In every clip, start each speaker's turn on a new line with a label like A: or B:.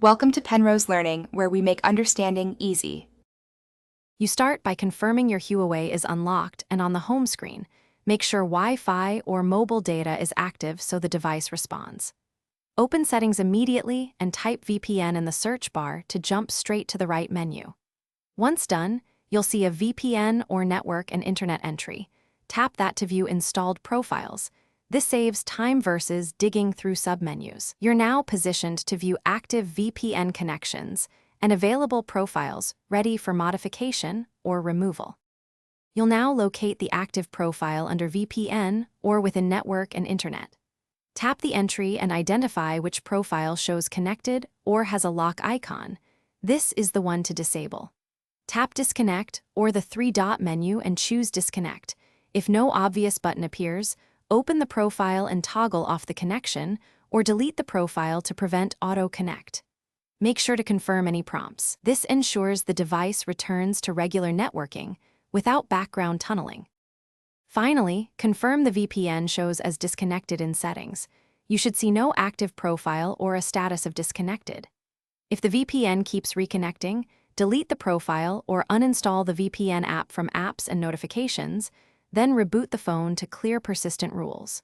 A: Welcome to Penrose Learning, where we make understanding easy.
B: You start by confirming your Huawei is unlocked, and on the home screen, make sure Wi-Fi or mobile data is active so the device responds. Open Settings immediately and type VPN in the search bar to jump straight to the right menu. Once done, you'll see a VPN or network and internet entry. Tap that to view installed profiles. This saves time versus digging through submenus. You're now positioned to view active VPN connections and available profiles ready for modification or removal. You'll now locate the active profile under VPN or within network and internet. Tap the entry and identify which profile shows connected or has a lock icon. This is the one to disable. Tap Disconnect or the three-dot menu and choose Disconnect. If no obvious button appears, open the profile and toggle off the connection, or delete the profile to prevent auto-connect. Make sure to confirm any prompts. This ensures the device returns to regular networking without background tunneling. Finally, confirm the VPN shows as disconnected in settings. You should see no active profile or a status of disconnected. If the VPN keeps reconnecting, delete the profile or uninstall the VPN app from apps and notifications, then reboot the phone to clear persistent rules.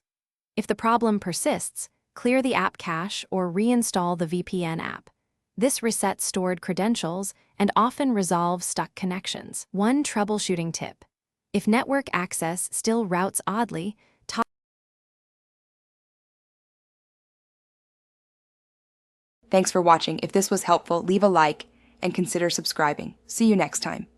B: If the problem persists, clear the app cache or reinstall the VPN app. This resets stored credentials and often resolves stuck connections. One troubleshooting tip: if network access still routes oddly,
A: Thanks for watching. If this was helpful, leave a like and consider subscribing. See you next time.